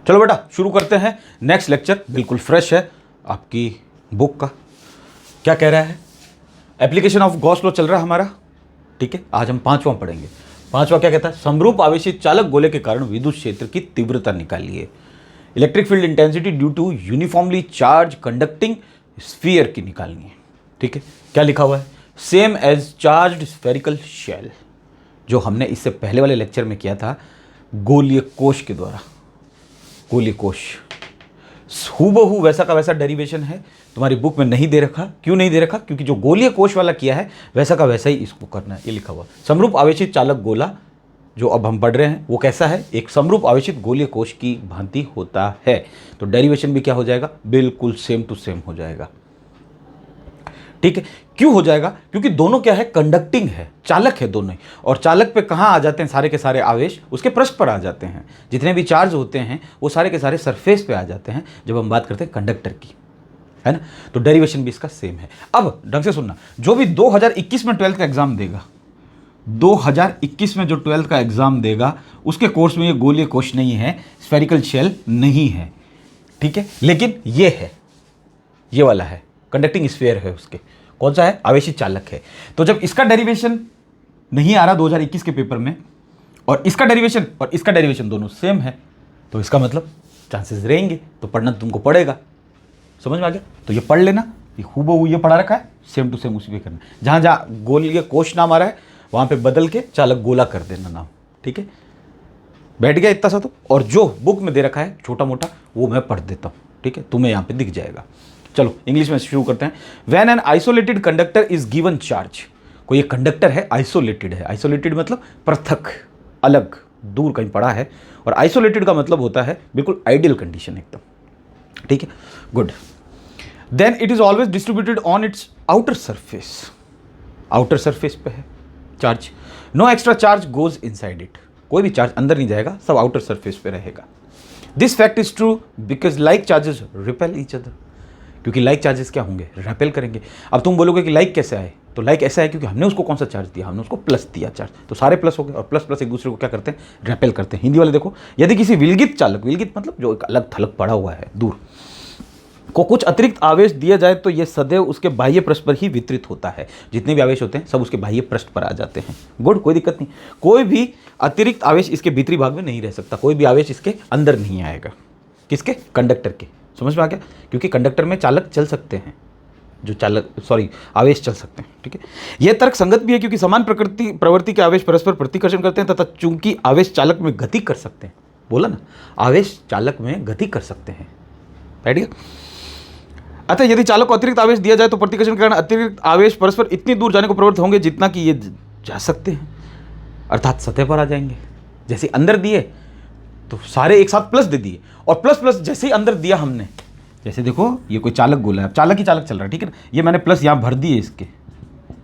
चलो बेटा शुरू करते हैं। नेक्स्ट लेक्चर बिल्कुल फ्रेश है आपकी बुक का। क्या कह रहा है? एप्लीकेशन ऑफ गॉस लॉ चल रहा है हमारा, ठीक है। आज हम 5वां पढ़ेंगे। 5वां क्या कहता है? समरूप आवेशित चालक गोले के कारण विद्युत क्षेत्र की तीव्रता निकालिए। Electric field intensity due to uniformly charge conducting sphere की निकालनी है, ठीक है। क्या लिखा हुआ है? Same as charged spherical shell, जो हमने इससे पहले वाले लेक्चर में किया था गोलीय कोश के द्वारा। गोलीय कोश हूबहू वैसा का वैसा डेरिवेशन है, तुम्हारी बुक में नहीं दे रखा। क्यों नहीं दे रखा? क्योंकि जो गोलीय कोश वाला किया है वैसा का वैसा ही इसको करना है। ये लिखा हुआ समरूप आवेशित चालक गोला जो अब हम पढ़ रहे हैं वो कैसा है? एक समरूप आवेशित गोलीय कोश की भांति होता है। तो डेरिवेशन भी क्या हो जाएगा? बिल्कुल सेम टू सेम हो जाएगा, ठीक है। क्यों हो जाएगा? क्योंकि दोनों क्या है? कंडक्टिंग है, चालक है दोनों ही। और चालक पे कहाँ आ जाते हैं सारे के सारे आवेश? उसके पृष्ठ पर आ जाते हैं। जितने भी चार्ज होते हैं वो सारे के सारे सरफेस पे आ जाते हैं जब हम बात करते हैं कंडक्टर की, है ना। तो डेरिवेशन भी इसका सेम है। अब ढंग से सुनना, जो भी 2021 में 12th का एग्जाम देगा, 2021 में जो 12th का एग्जाम देगा उसके कोर्स में ये गोलीय कोश नहीं है, स्फेरिकल शेल नहीं है, ठीक है। लेकिन ये है, ये वाला है, कंडक्टिंग स्फीयर है उसके। कौन सा है? आवेशित चालक है। तो जब इसका डेरिवेशन नहीं आ रहा 2021 के पेपर में, और इसका डेरिवेशन और इसका डेरिवेशन दोनों सेम है, तो इसका मतलब चांसेस रहेंगे। तो पढ़ना तुमको पड़ेगा। समझ में आ गया? तो ये पढ़ लेना, ये हूबहू ये पढ़ा रखा है, सेम टू सेम उसी पे करना। जहाँ जहाँ गोलीय कोश नाम आ रहा है वहाँ पे बदल के चालक गोला कर देना नाम, ठीक है। बैठ गया इतना सा तो। और जो बुक में दे रखा है छोटा मोटा वो मैं पढ़ देता हूँ, ठीक है। तुम्हें यहाँ पे दिख जाएगा। चलो इंग्लिश में शुरू करते हैं। When an isolated conductor is given charge, कोई एक कंडक्टर है, आइसोलेटेड है। आइसोलेटेड मतलब पृथक, अलग, दूर कहीं पड़ा है। और आइसोलेटेड का मतलब होता है बिल्कुल आइडियल कंडीशन एकदम, ठीक है। Good. Then it is always distributed on its outer surface, outer surface पे है charge. No extra charge goes inside it, कोई भी चार्ज अंदर नहीं जाएगा, सब आउटर सरफेस पे रहेगा। This fact is true because like charges repel each other, क्योंकि लाइक चार्जेस क्या होंगे? रेपेल करेंगे। अब तुम बोलोगे कि लाइक कैसे आए? तो लाइक ऐसा है क्योंकि हमने उसको कौन सा चार्ज दिया? हमने उसको प्लस दिया चार्ज, तो सारे प्लस हो गए। और प्लस प्लस एक दूसरे को क्या करते हैं? रेपेल करते हैं। हिंदी वाले देखो, यदि किसी विलगित चालक, विलगित मतलब जो एक अलग थलग पड़ा हुआ है दूर, को कुछ अतिरिक्त आवेश दिया जाए तो यह सदैव उसके बाह्य पृष्ठ पर ही वितरित होता है। जितने भी आवेश होते हैं सब उसके बाह्य पृष्ठ पर आ जाते हैं। गुड, कोई दिक्कत नहीं। कोई भी अतिरिक्त आवेश इसके भीतरी भाग में नहीं रह सकता, कोई भी आवेश इसके अंदर नहीं आएगा। किसके? कंडक्टर के। समझ में आ गया? क्योंकि कंडक्टर में चालक चल सकते हैं, जो चालक आवेश चल सकते हैं, ठीक है। यह तर्क संगत भी है क्योंकि समान प्रवृत्ति के आवेश परस्पर प्रतिकर्षण करते हैं तथा चूंकि आवेश चालक में गति कर सकते हैं, बोला ना, आवेश चालक में गति कर सकते हैं, बैठ गया। अतः यदि चालक को अतिरिक्त आवेश दिया जाए तो प्रतिकर्षण के कारण अतिरिक्त आवेश परस्पर इतनी दूर जाने को प्रवृत्त होंगे जितना कि ये जा सकते हैं, अर्थात सतह पर आ जाएंगे। जैसे अंदर दिए तो सारे एक साथ प्लस दे दिए, और प्लस प्लस जैसे ही अंदर दिया हमने, जैसे देखो ये कोई चालक गोला है, चालक ही चालक चल रहा है, ठीक है ना। ये मैंने प्लस यहाँ भर दिए, इसके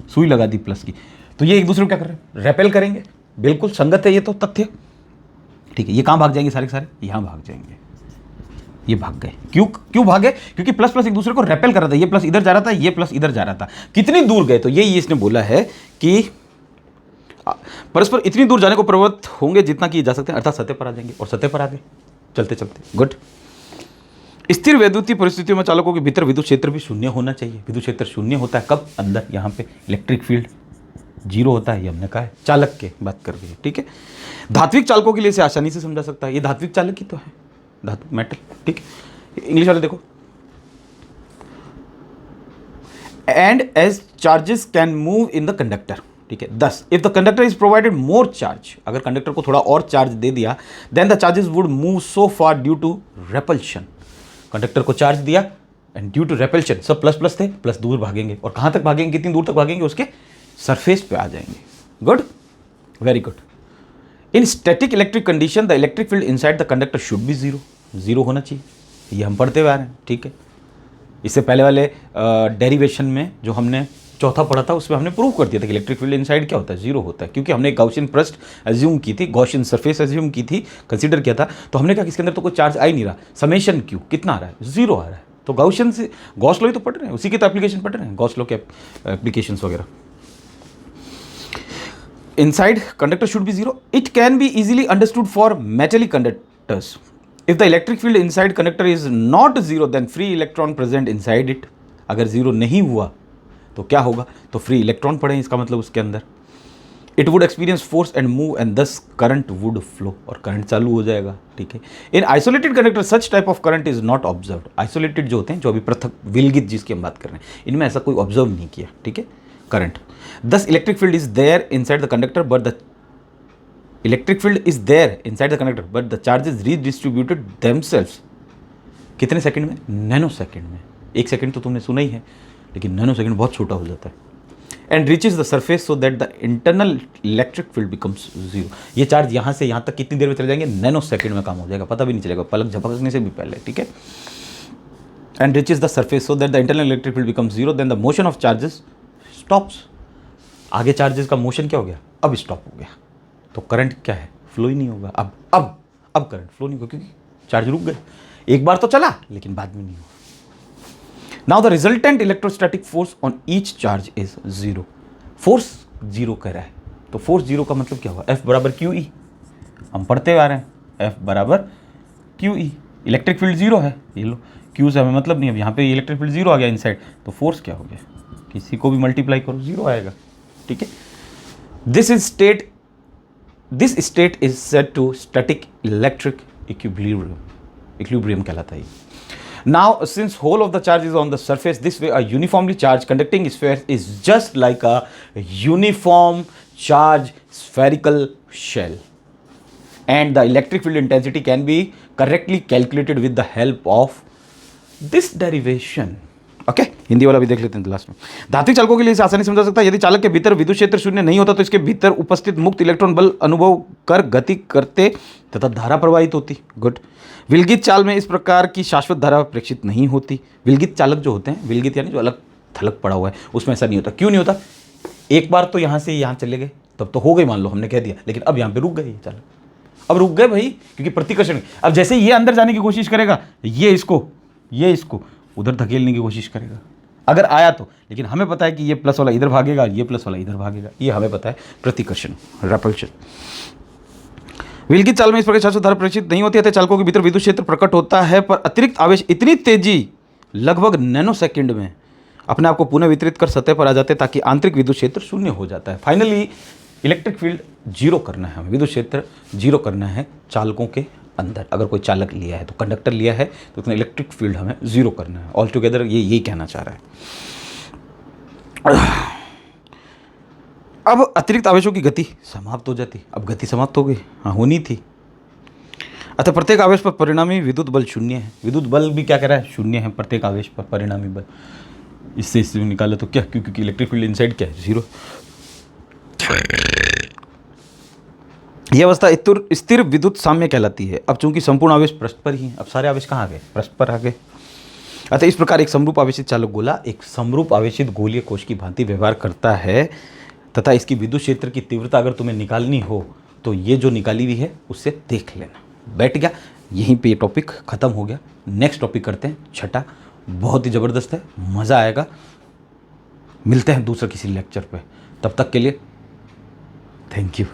सुई लगा दी प्लस की, तो ये एक दूसरे को क्या कर रहे हैं? रेपेल करेंगे। बिल्कुल संगत है ये तो तथ्य, ठीक है। ये कहाँ भाग जाएंगे? सारे के सारे यहाँ भाग जाएंगे। ये भाग गए। क्यों भागे? क्योंकि प्लस प्लस एक दूसरे को रेपेल कर रहा था। ये प्लस इधर जा रहा था, ये प्लस इधर जा रहा था। कितनी दूर गए? तो यही इसने बोला है कि परस्पर इतनी दूर जाने को प्रवृत्त होंगे जितना कि जा सकते हैं, अर्थात सतह पर आ जाएंगे। और सतह पर आ गए चलते चलते। गुड। स्थिर वैद्युतीय परिस्थितियों में चालकों के भीतर विद्युत क्षेत्र भी शून्य होना चाहिए। विद्युत क्षेत्र शून्य होता है कब? अंदर। यहाँ पे इलेक्ट्रिक फील्ड जीरो होता है, ये हमने कहा है। चालक के बात कर रही है, ठीक है। धात्विक चालकों के लिए इसे आसानी से समझा सकता है। ये धात्विक चालक ही तो है, धातु, मेटल, ठीक है। इंग्लिश वाले देखो, and as charges can move in the conductor, ठीक है। 10 if the conductor is provided more charge, अगर कंडक्टर को थोड़ा और चार्ज दे दिया, then the charges would move so far due to repulsion. Conductor को चार्ज दिया एंड ड्यू टू रेपल्शन, सब प्लस प्लस थे, प्लस दूर भागेंगे। और कहां तक भागेंगे? कितनी दूर तक भागेंगे? उसके सरफेस पे आ जाएंगे। Good, very good. In static electric condition the electric field inside the conductor should be zero, zero होना चाहिए। ये हम पढ़ते हुए आ रहे हैं, ठीक है। इससे पहले वाले डेरिवेशन में जो हमने चौथा पढ़ा था उसमें हमने प्रूव कर दिया था कि इलेक्ट्रिक फील्ड इनसाइड क्या होता है? जीरो होता है, क्योंकि हमने गॉसियन पृष्ठ एज्यूम की थी, गॉसियन सरफेस एज्यूम की थी, कंसीडर किया था। तो हमने कहा कि इसके अंदर तो कोई चार्ज आ ही नहीं रहा, समेशन क्यू कितना आ रहा है? जीरो आ रहा है। तो गॉसियन से गॉस लॉ ही तो पढ़ रहे हैं, उसी के तो एप्लीकेशन पढ़ रहे हैं, गॉस लॉ के एप्लीकेशन वगैरह। Inside conductor should be zero. It can be easily understood for metallic conductors if the electric field inside conductor is not zero then free electron present inside it. अगर zero नहीं हुआ तो क्या होगा, तो free electron पड़े, इसका मतलब उसके अंदर। It would experience force and move and दस करंट वुड फ्लो, और करंट चालू हो जाएगा, ठीक है। इन isolated conductor such type of current is not observed. Isolated जो होते हैं, जो अभी पृथक विलगित जिसकी हम बात कर रहे हैं, इनमें ऐसा कोई ऑब्जर्व नहीं किया, ठीक है, current. Thus electric field is there inside the conductor but the electric field is there inside the conductor but the charges redistributed themselves. कितने सेकंड में? नैनो सेकंड में। एक सेकंड तो तुमने सुना ही है, लेकिन नैनो सेकंड बहुत छोटा हो जाता है। And reaches the surface so that the internal electric field becomes zero. ये चार्ज यहाँ से यहाँ तक कितनी देर में चले जाएंगे? नैनो सेकंड में काम हो जाएगा, पता भी नहीं चलेगा, पलक झपकने से भी पहले, ठीक है। And reaches the surface so that the internal electric field becomes zero then the motion of charges stops. आगे चार्जेस का मोशन क्या हो गया? अब स्टॉप हो गया, तो करंट क्या है? फ्लो ही नहीं होगा। अब करंट फ्लो नहीं होगा, क्योंकि चार्ज रुक गए। एक बार तो चला, लेकिन बाद में नहीं हुआ। Now the resultant electrostatic force on each charge is zero. Force zero कह रहा है, तो फोर्स जीरो का मतलब क्या हुआ? F बराबर क्यू ई, हम पढ़ते आ रहे हैं, F बराबर Q E. Electric field zero है, ये लो, क्यू से हमें मतलब नहीं, अब यहाँ पे इलेक्ट्रिक फील्ड जीरो आ गया इनसाइड, तो फोर्स क्या हो गया? किसी को भी मल्टीप्लाई करो, जीरो आएगा, ठीक है। This state is said to static electric equilibrium कहलाता है। Now, since whole of the charge is on the surface, this way a uniformly charged conducting sphere is just like a uniform charge spherical shell, and the electric field intensity can be correctly calculated with the help of this derivation. Okay, Hindi वाला भी देख लेते हैं last में। धात्विक चालकों के लिए इसे आसानी समझा सकता है। यदि चालक के भीतर विद्युत क्षेत्र शून्य नहीं होता तो इसके भीतर उपस्थित मुक्त इलेक्ट्रॉन बल अनुभव कर गति करते तथा धारा प्रवाहित होती। गुड। विलगित चाल में इस प्रकार की शाश्वत धारा प्रेक्षित नहीं होती। विलगित चालक जो होते हैं, विलगित यानी जो अलग थलग पड़ा हुआ है, उसमें ऐसा नहीं होता। क्यों नहीं होता? एक बार तो यहाँ से यहाँ चले गए, तब तो हो गई, मान लो हमने कह दिया, लेकिन अब यहाँ पे रुक गए ये चालक। अब रुक गए भाई, क्योंकि प्रतिकर्षण। अब जैसे ये अंदर जाने की कोशिश करेगा, ये इसको उधर धकेलने की कोशिश करेगा, अगर आया तो। लेकिन हमें पता है कि ये प्लस वाला इधर भागेगा, ये प्लस वाला इधर भागेगा, ये हमें पता है, प्रतिकर्षण, रेपल्शन। विलगित चाल में इस प्रकार शाश्वत धारा प्रेषित नहीं होती है, चालकों के भीतर विद्युत क्षेत्र प्रकट होता है, पर अतिरिक्त आवेश इतनी तेजी लगभग नैनो सेकंड में अपने आप को पुनः वितरित कर सतह पर आ जाते हैं, ताकि आंतरिक विद्युत क्षेत्र शून्य हो जाता है। फाइनली इलेक्ट्रिक फील्ड जीरो करना है हमें, विद्युत क्षेत्र जीरो करना है चालकों के अंदर। अगर कोई चालक लिया है, तो कंडक्टर लिया है, तो उतना इलेक्ट्रिक फील्ड हमें जीरो करना है। ऑल टुगेदर ये यही कहना चाह रहा है। अब अतिरिक्त आवेशों की गति समाप्त हो जाती। अब गति समाप्त हो गई, हाँ होनी थी। अतः प्रत्येक आवेश पर परिणामी विद्युत बल शून्य है। विद्युत बल भी क्या कह रहा है? शून्य है प्रत्येक आवेश पर परिणामी बल। इससे निकाले तो क्या, क्योंकि इलेक्ट्रिक फील्ड इनसाइड क्या है? जीरो। यह अवस्था स्थिर विद्युत साम्य कहलाती है। अब चूंकि संपूर्ण आवेश पृष्ठ पर ही है, अब सारे आवेश कहाँ आ गए? पृष्ठ पर आ गए। अतः इस प्रकार एक समरूप आवेशित चालक गोला एक समरूप आवेशित गोलीय कोश की भांति व्यवहार करता है, तथा इसकी विद्युत क्षेत्र की तीव्रता अगर तुम्हें निकालनी हो तो ये जो निकाली हुई है उससे देख लेना। बैठ गया, यहीं पे ये टॉपिक ख़त्म हो गया। नेक्स्ट टॉपिक करते हैं, छठा, बहुत ही ज़बरदस्त है, मज़ा आएगा। मिलते हैं दूसरा किसी लेक्चर पे, तब तक के लिए थैंक यू।